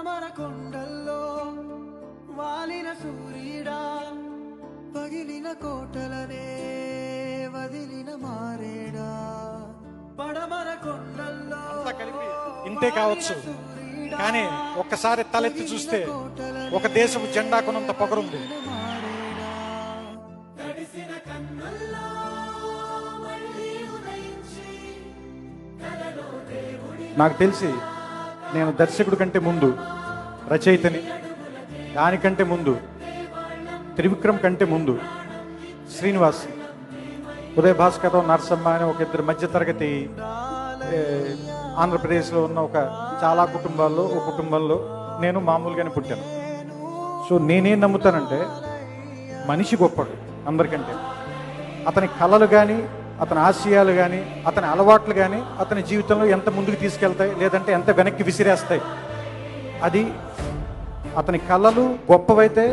పడమర కొండల్లో వాలిన సూర్యుడా, పగిలిన కోటలనే వదిలిన మారేడా. పడమర కొండల్లో ఇంతే కావచ్చు, కానీ ఒక్కసారి తలెత్తి చూస్తే ఒక దేశపు జెండా కొనంత పొగరుంది. నాకు తెలిసి నేను దర్శకుడి కంటే ముందు రచయితని, దానికంటే ముందు త్రివిక్రమ్ కంటే ముందు శ్రీనివాస్, ఉదయ భాస్కర్, నరసమ్మ అని ఒక ఇద్దరు మధ్యతరగతి ఆంధ్రప్రదేశ్లో ఉన్న ఒక చాలా కుటుంబాల్లో ఒక కుటుంబంలో నేను మామూలుగానే పుట్టాను. సో నేనేం నమ్ముతానంటే మనిషి గొప్పడు అందరికంటే. అతని కళలు కానీ, అతని ఆశయాలు కానీ, అతని అలవాట్లు కానీ అతని జీవితంలో ఎంత ముందుకు తీసుకెళ్తాయి, లేదంటే ఎంత వెనక్కి విసిరేస్తాయి. అది అతని కళలు గొప్పవైతే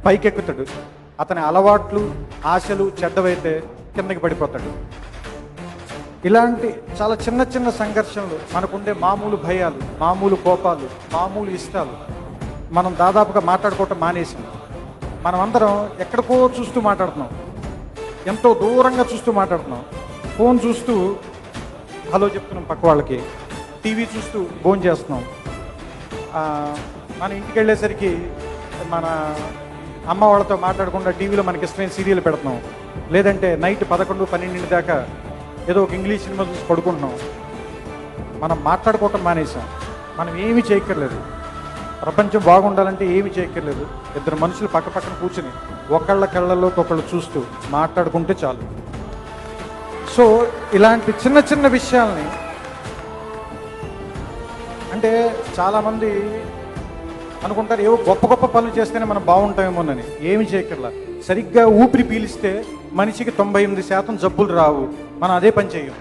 పైకెక్కుతాడు, అతని అలవాట్లు ఆశలు చెడ్డవైతే కిందకి పడిపోతాడు. ఇలాంటి చాలా చిన్న చిన్న సంఘర్షణలు, మనకుండే మామూలు భయాలు, మామూలు కోపాలు, మామూలు ఇష్టాలు మనం దాదాపుగా మాట్లాడుకోవటం మానేసాం. మనమందరం ఎక్కడికో చూస్తూ మాట్లాడుతున్నాం, ఎంతో దూరంగా చూస్తూ మాట్లాడుతున్నాం. ఫోన్ చూస్తూ హలో చెప్తున్నాం పక్క వాళ్ళకి, టీవీ చూస్తూ ఫోన్ చేస్తున్నాం. మన ఇంటికి వెళ్ళేసరికి మన అమ్మ వాళ్ళతో మాట్లాడకుండా టీవీలో మనకి ఇష్టమైన సీరియల్ పెడుతున్నాం, లేదంటే నైట్ 11-12 దాకా ఏదో ఒక ఇంగ్లీష్ సినిమా చూసి పడుకుంటున్నాం. మనం మాట్లాడుకోవటం మానేసాం. మనం ఏమీ చేయక్కర్లేదు, ప్రపంచం బాగుండాలంటే ఏమీ చేయక్కర్లేదు. ఇద్దరు మనుషులు పక్క పక్కన కూర్చుని ఒకళ్ళ కళ్ళల్లోకి ఒకళ్ళు చూస్తూ మాట్లాడుకుంటే చాలు. సో ఇలాంటి చిన్న చిన్న విషయాల్ని, అంటే చాలామంది అనుకుంటారు ఏవో గొప్ప గొప్ప పనులు చేస్తేనే మనం బాగుంటామేమోనని. ఏమి చేయక్కర్లా. సరిగ్గా ఊపిరి పీలిస్తే మనిషికి 98% జబ్బులు రావు. మనం అదే పని చేయం.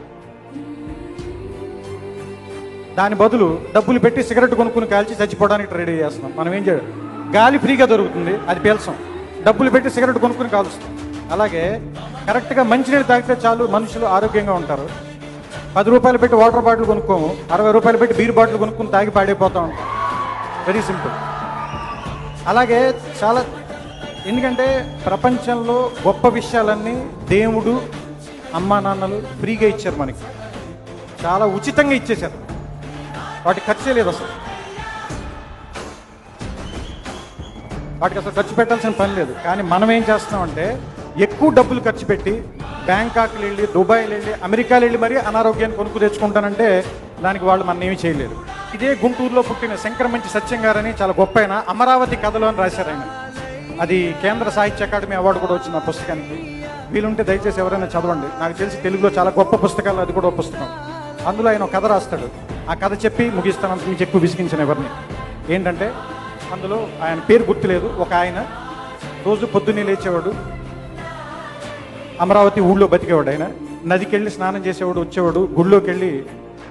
దాని బదులు డబ్బులు పెట్టి సిగరెట్ కొనుక్కుని కాల్చి చచ్చిపోవడానికి రెడీ చేస్తున్నాం. మనం ఏం చేయాలి? గాలి ఫ్రీగా దొరుకుతుంది, అది పీల్చాం. డబ్బులు పెట్టి సిగరెట్ కొనుక్కుని కాలుస్తాం. అలాగే కరెక్ట్గా మంచినీళ్ళు తాగితే చాలు, మనుషులు ఆరోగ్యంగా ఉంటారు. 10 రూపాయలు పెట్టి వాటర్ బాటిల్ కొనుక్కోము, 60 రూపాయలు పెట్టి బీర్ బాటిల్ కొనుక్కుని తాగి పాడైపోతూ ఉంటాం. Very simple. అలాగే చాలా, ఎందుకంటే ప్రపంచంలో గొప్ప విషయాలన్నీ దేవుడు, అమ్మా నాన్నలు ఫ్రీగా ఇచ్చారు మనకి, చాలా ఉచితంగా ఇచ్చేశారు. వాటికి ఖర్చే లేదు అసలు, వాటికి అసలు ఖర్చు పెట్టాల్సిన పని లేదు. కానీ మనం ఏం చేస్తున్నామంటే ఎక్కువ డబ్బులు ఖర్చు పెట్టి బ్యాంకాక్లు వెళ్ళి, దుబాయ్లు వెళ్ళి, అమెరికాలు వెళ్ళి మరీ అనారోగ్యాన్ని కొనుక్కు తెచ్చుకుంటానంటే దానికి వాళ్ళు మన ఏమి చేయలేరు. ఇదే గుంటూరులో పుట్టిన శంకరమంచి సత్యం గారని చాలా గొప్ప ఆయన అమరావతి కథలు అని రాశారు ఆయన. అది కేంద్ర సాహిత్య అకాడమీ అవార్డు కూడా వచ్చింది ఆ పుస్తకానికి. వీలుంటే దయచేసి ఎవరైనా చదవండి. నాకు తెలిసి తెలుగులో చాలా గొప్ప పుస్తకాలు అది కూడా ఒక పుస్తకం. అందులో ఆయన ఒక కథ రాస్తాడు. ఆ కథ చెప్పి ముగిస్తాను, అంత నుంచి ఎక్కువ విసిగించిన ఎవరిని. ఏంటంటే అందులో ఆయన పేరు గుర్తులేదు, ఒక ఆయన రోజు పొద్దున్నే లేచేవాడు, అమరావతి ఊళ్ళో బతికేవాడు. ఆయన నదికి వెళ్ళి స్నానం చేసేవాడు, వచ్చేవాడు, గుళ్ళోకి వెళ్ళి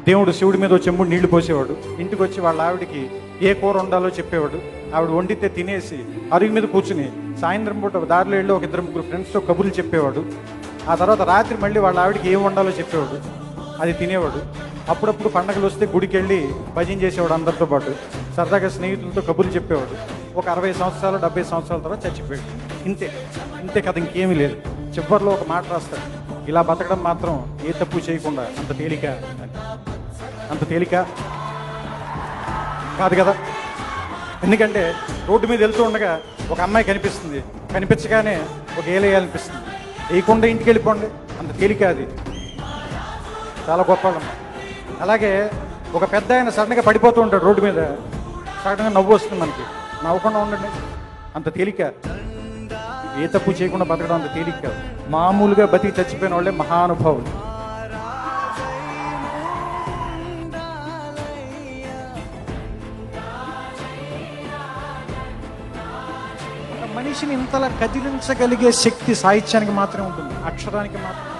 దేవుడు శివుడి మీద చెంబుడు నీళ్లు పోసేవాడు. ఇంటికి వచ్చి వాళ్ళ ఆవిడికి ఏ కూర వండాలో చెప్పేవాడు. ఆవిడ వండితే తినేసి అరుగు మీద కూర్చుని సాయంత్రం పూట దారిలో వెళ్ళి ఒక 2-3 ఫ్రెండ్స్తో కబుర్లు చెప్పేవాడు. ఆ తర్వాత రాత్రి మళ్ళీ వాళ్ళ ఆవిడికి ఏం వండాలో చెప్పేవాడు, అది తినేవాడు. అప్పుడప్పుడు పండగలు వస్తే గుడికి వెళ్ళి భజన చేసేవాడు అందరితో పాటు. సరదాగా స్నేహితులతో కబుర్లు చెప్పేవాడు. ఒక 60 సంవత్సరాలు 70 సంవత్సరాల తర్వాత చచ్చిపోయాడు. ఇంతే కథ, ఇంకేమీ లేదు. చివరిలో ఒక మాట రాస్తాడు, ఇలా బతకడం మాత్రం ఏ తప్పు చేయకుండా అంత తేలిక, అంత తేలిక కాదు కదా. ఎందుకంటే రోడ్డు మీద వెళ్తూ ఉండగా ఒక అమ్మాయి కనిపిస్తుంది, కనిపించగానే ఒక ఏలేయాలనిపిస్తుంది. వేయకుండా ఇంటికి వెళ్ళిపోండి, అంత తేలిక అది. చాలా గొప్పవాళ్ళం. అలాగే ఒక పెద్ద ఆయన సడన్గా పడిపోతూ ఉంటాడు రోడ్డు మీద, సడన్గా నవ్వు వస్తుంది మనకి, నవ్వకుండా ఉండండి, అంత తేలిక. ఏ తప్పు చేయకుండా బతకడం అంత తేలిక కాదు. మామూలుగా బతికి చచ్చిపోయిన వాళ్ళే మహానుభావులు. మనిషిని ఇంతలా కదిలించగలిగే శక్తి సాహిత్యానికి మాత్రమే ఉంటుంది, అక్షరానికి మాత్రం.